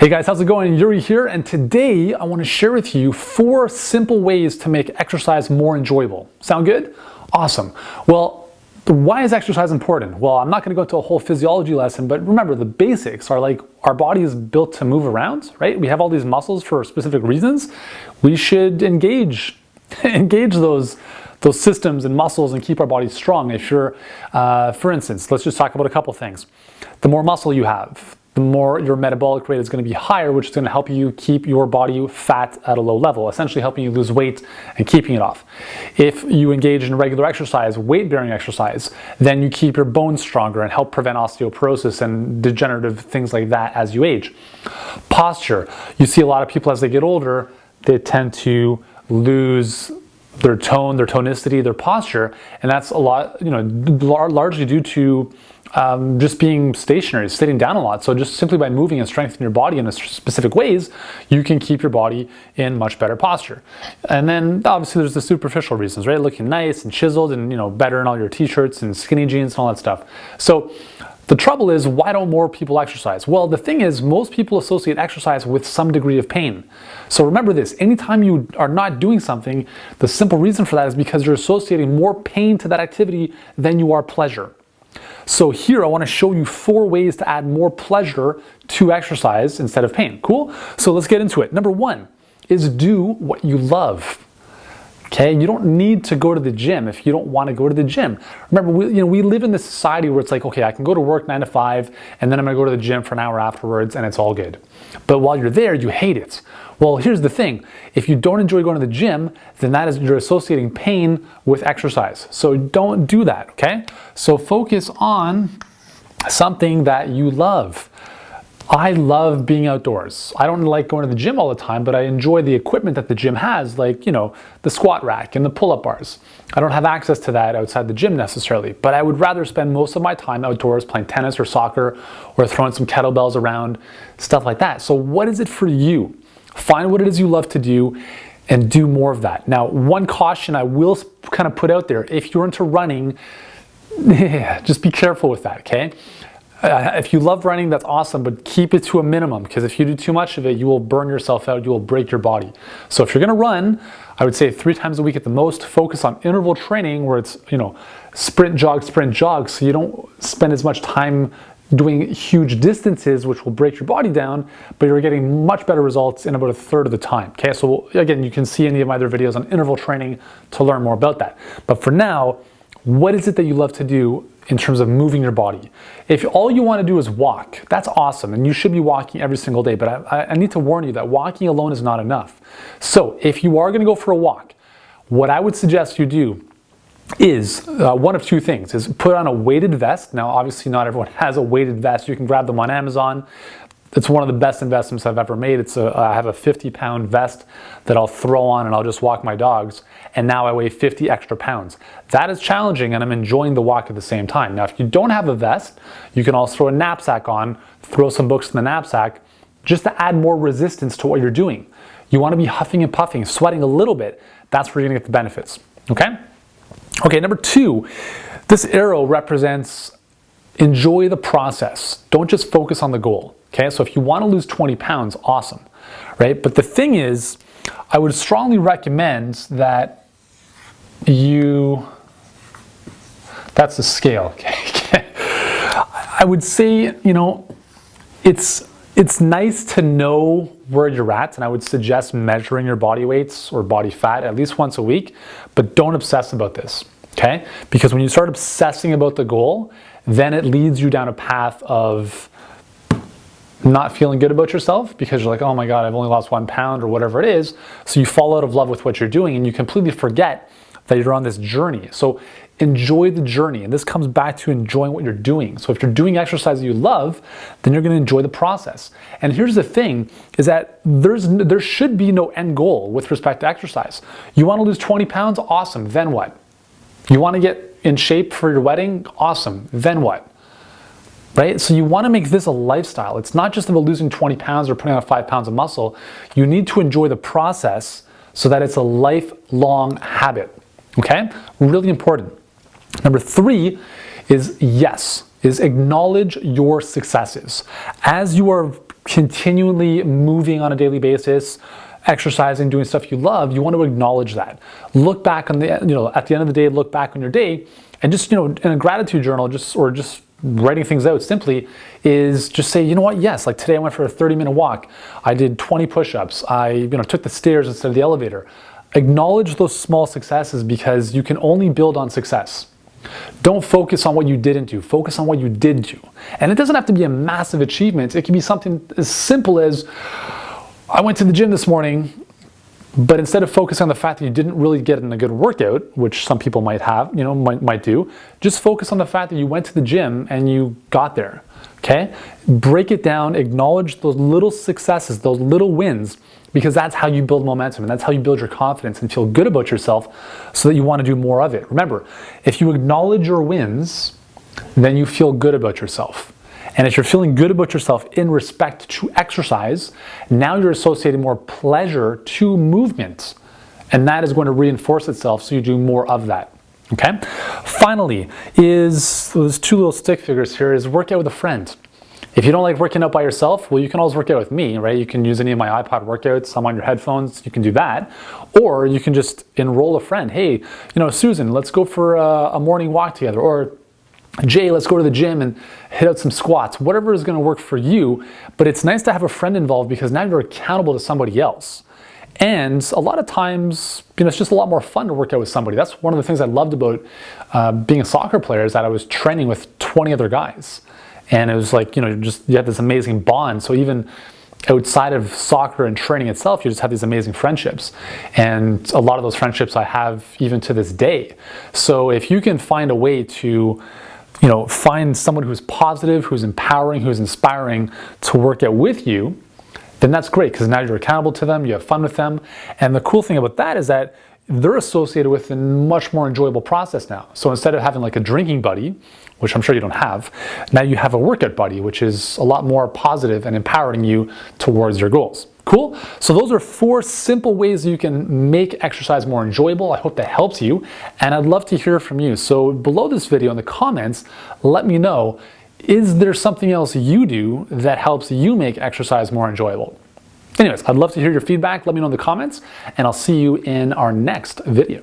Hey guys, how's it going? Yuri here, and today I want to share with you 4 simple ways to make exercise more enjoyable. Sound good? Awesome. Well, why is exercise important? Well, I'm not going to go into a whole physiology lesson, but remember the basics are like our body is built to move around, right? We have all these muscles for specific reasons. We should engage those systems and muscles and keep our bodies strong. If you're, for instance, let's just talk about a couple things. The more muscle you have, the more your metabolic rate is going to be higher, which is going to help you keep your body fat at a low level, essentially helping you lose weight and keeping it off. If you engage in regular exercise, weight-bearing exercise, then you keep your bones stronger and help prevent osteoporosis and degenerative things like that as you age. Posture. You see a lot of people as they get older, they tend to lose their tone, their tonicity, their posture, and that's a lot, largely due to just being stationary, sitting down a lot. So just simply by moving and strengthening your body in specific ways, you can keep your body in much better posture. And then obviously there's the superficial reasons, right? Looking nice and chiseled and better in all your t-shirts and skinny jeans and all that stuff. So the trouble is, why don't more people exercise? Well, the thing is, most people associate exercise with some degree of pain. So remember this, anytime you are not doing something, the simple reason for that is because you're associating more pain to that activity than you are pleasure. So here I want to show you 4 ways to add more pleasure to exercise instead of pain. Cool? So let's get into it. Number 1 is do what you love. Okay, you don't need to go to the gym if you don't want to go to the gym. Remember, we live in this society where it's like, okay, I can go to work 9 to 5, and then I'm going to go to the gym for an hour afterwards, and it's all good. But while you're there, you hate it. Well, here's the thing. If you don't enjoy going to the gym, then you're associating pain with exercise. So don't do that, okay? So focus on something that you love. I love being outdoors. I don't like going to the gym all the time, but I enjoy the equipment that the gym has, like, the squat rack and the pull-up bars. I don't have access to that outside the gym necessarily, but I would rather spend most of my time outdoors playing tennis or soccer or throwing some kettlebells around, stuff like that. So what is it for you? Find what it is you love to do and do more of that. Now, one caution I will kind of put out there, if you're into running, just be careful with that, okay? If you love running, that's awesome, but keep it to a minimum, because if you do too much of it, you will burn yourself out, you will break your body. So if you're gonna run, I would say 3 times a week at the most. Focus on interval training where it's, sprint, jog, so you don't spend as much time doing huge distances, which will break your body down, but you're getting much better results in about 1/3 of the time. Okay, so again, you can see any of my other videos on interval training to learn more about that. But for now, what is it that you love to do in terms of moving your body? If all you want to do is walk, that's awesome, and you should be walking every single day, but I need to warn you that walking alone is not enough. So if you are going to go for a walk, what I would suggest you do is one of 2 things, is put on a weighted vest. Now obviously not everyone has a weighted vest. You can grab them on Amazon. It's one of the best investments I've ever made. I have a 50-pound vest that I'll throw on and I'll just walk my dogs, and now I weigh 50 extra pounds. That is challenging, and I'm enjoying the walk at the same time. Now if you don't have a vest, you can also throw a knapsack on, throw some books in the knapsack, just to add more resistance to what you're doing. You want to be huffing and puffing, sweating a little bit. That's where you're going to get the benefits, okay? Okay, number 2, this arrow represents enjoy the process. Don't just focus on the goal. Okay, so if you want to lose 20 pounds, awesome, right? But the thing is, I would strongly recommend that that's the scale, okay? I would say, it's nice to know where you're at, and I would suggest measuring your body weights or body fat at least once a week, but don't obsess about this, okay? Because when you start obsessing about the goal, then it leads you down a path of not feeling good about yourself because you're like, oh my God, I've only lost 1 pound or whatever it is. So you fall out of love with what you're doing and you completely forget that you're on this journey. So enjoy the journey. And this comes back to enjoying what you're doing. So if you're doing exercise that you love, then you're going to enjoy the process. And here's the thing, is that there should be no end goal with respect to exercise. You want to lose 20 pounds? Awesome. Then what? You want to get in shape for your wedding? Awesome. Then what? Right? So you want to make this a lifestyle. It's not just about losing 20 pounds or putting on 5 pounds of muscle. You need to enjoy the process so that it's a lifelong habit. Okay? Really important. Number 3 is acknowledge your successes. As you are continually moving on a daily basis, exercising, doing stuff you love, you want to acknowledge that. Look back on the, at the end of the day, look back on your day, and just, in a gratitude journal, just writing things out simply is just say, you know what, yes, like today I went for a 30-minute walk. I did 20 push-ups. I, took the stairs instead of the elevator. Acknowledge those small successes because you can only build on success. Don't focus on what you didn't do. Focus on what you did do. And it doesn't have to be a massive achievement. It can be something as simple as, I went to the gym this morning, but instead of focusing on the fact that you didn't really get in a good workout, which some people might have, might do, just focus on the fact that you went to the gym and you got there, okay? Break it down, acknowledge those little successes, those little wins, because that's how you build momentum and that's how you build your confidence and feel good about yourself so that you want to do more of it. Remember, if you acknowledge your wins, then you feel good about yourself. And if you're feeling good about yourself in respect to exercise, now you're associating more pleasure to movement. And that is going to reinforce itself so you do more of that. Okay? Finally, there's two little stick figures here, is work out with a friend. If you don't like working out by yourself, well, you can always work out with me, right? You can use any of my iPod workouts. I'm on your headphones. You can do that. Or you can just enroll a friend. Hey, Susan, let's go for a morning walk together. Or Jay, let's go to the gym and hit out some squats. Whatever is going to work for you. But it's nice to have a friend involved because now you're accountable to somebody else. And a lot of times, it's just a lot more fun to work out with somebody. That's one of the things I loved about being a soccer player, is that I was training with 20 other guys. And it was like, you had this amazing bond. So even outside of soccer and training itself, you just have these amazing friendships. And a lot of those friendships I have even to this day. So if you can find a way to, find someone who's positive, who's empowering, who's inspiring to work out with you, then that's great, because now you're accountable to them, you have fun with them. And the cool thing about that is that they're associated with a much more enjoyable process now. So instead of having like a drinking buddy, which I'm sure you don't have, now you have a workout buddy, which is a lot more positive and empowering you towards your goals. Cool? So those are 4 simple ways you can make exercise more enjoyable. I hope that helps you, and I'd love to hear from you. So below this video in the comments, let me know, is there something else you do that helps you make exercise more enjoyable? Anyways, I'd love to hear your feedback. Let me know in the comments, and I'll see you in our next video.